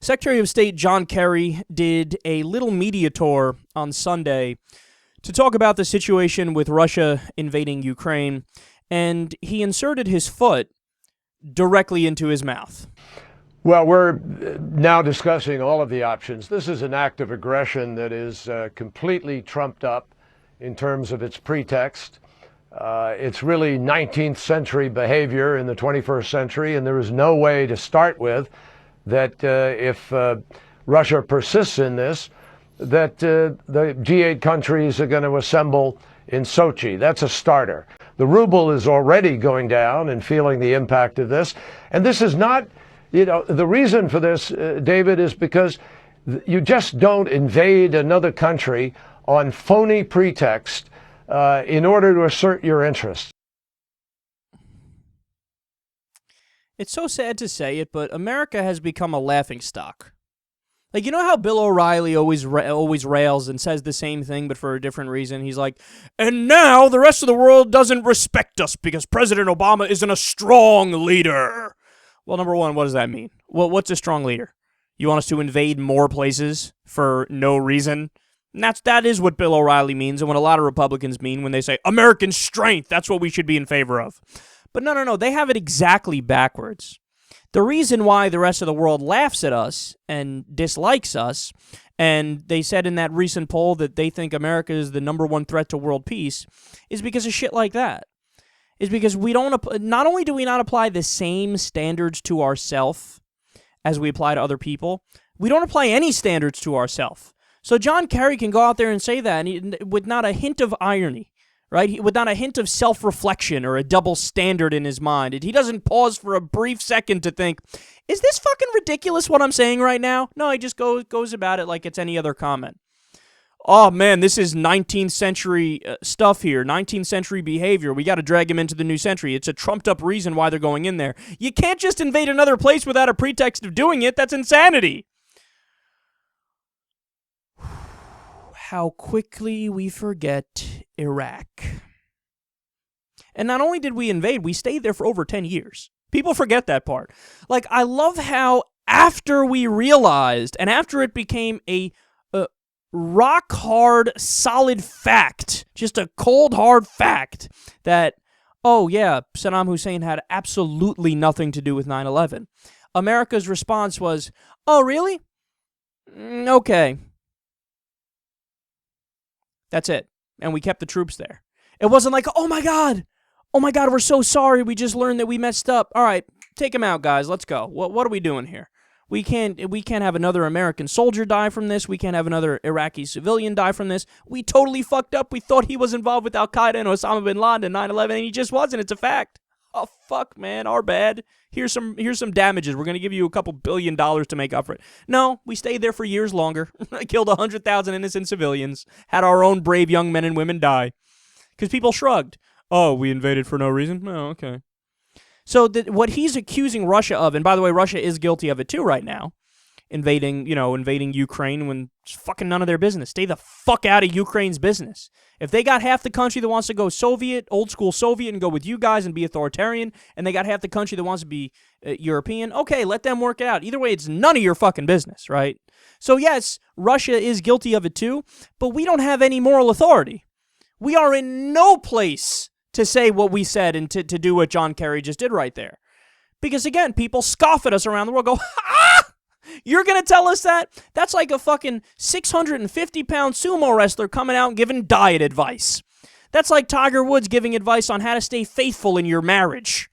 Secretary of State John Kerry did a little media tour on Sunday to talk about the situation with Russia invading Ukraine, and he inserted his foot directly into his mouth. Well, we're now discussing all of the options. This is an act of aggression that is completely trumped up in terms of its pretext. It's really 19th century behavior in the 21st century, and there is no way to start with that if Russia persists in this, that the G8 countries are going to assemble in Sochi. That's a starter. The ruble is already going down and feeling the impact of this. And this is not, the reason for this, David, is because you just don't invade another country on phony pretext in order to assert your interests. It's so sad to say it, but America has become a laughingstock. Like, you know how Bill O'Reilly always rails and says the same thing, but for a different reason? He's like, and now the rest of the world doesn't respect us because President Obama isn't a strong leader. Well, number one, what does that mean? Well, what's a strong leader? You want us to invade more places for no reason? And that is what Bill O'Reilly means, and what a lot of Republicans mean when they say American strength. That's what we should be in favor of. But no, they have it exactly backwards. The reason why the rest of the world laughs at us and dislikes us, and they said in that recent poll that they think America is the number one threat to world peace, is because of shit like that. Is because we don't, not only do we not apply the same standards to ourselves as we apply to other people, we don't apply any standards to ourselves. So John Kerry can go out there and say that with not a hint of irony. Right? With not a hint of self-reflection or a double standard in his mind. He doesn't pause for a brief second to think, is this fucking ridiculous what I'm saying right now? No, he just goes about it like it's any other comment. Oh, man, this is 19th century stuff here, 19th century behavior. We got to drag him into the new century. It's a trumped-up reason why they're going in there. You can't just invade another place without a pretext of doing it. That's insanity. How quickly we forget Iraq. And not only did we invade, we stayed there for over 10 years. People forget that part. Like, I love how after we realized, and after it became a rock-hard, solid fact, just a cold, hard fact, that, oh yeah, Saddam Hussein had absolutely nothing to do with 9/11. America's response was, oh really? Okay. That's it. And we kept the troops there. It wasn't like, oh my God, we're so sorry. We just learned that we messed up. All right, take them out, guys. Let's go. What are we doing here? We can't have another American soldier die from this. We can't have another Iraqi civilian die from this. We totally fucked up. We thought he was involved with Al-Qaeda and Osama bin Laden in 9/11, and he just wasn't. It's a fact. Oh, fuck, man. Our bad. Here's some damages. We're going to give you a couple $1 billion to make up for it. No, we stayed there for years longer. Killed 100,000 innocent civilians. Had our own brave young men and women die. Because people shrugged. Oh, we invaded for no reason? Oh, okay. So what he's accusing Russia of, and by the way, Russia is guilty of it too right now, invading Ukraine when it's fucking none of their business. Stay the fuck out of Ukraine's business. If they got half the country that wants to go Soviet, old school Soviet, and go with you guys and be authoritarian, and they got half the country that wants to be European, okay, let them work it out. Either way, it's none of your fucking business, right? So yes, Russia is guilty of it too, but we don't have any moral authority. We are in no place to say what we said and to do what John Kerry just did right there. Because again, people scoff at us around the world, go, ah! You're going to tell us that? That's like a fucking 650-pound sumo wrestler coming out and giving diet advice. That's like Tiger Woods giving advice on how to stay faithful in your marriage.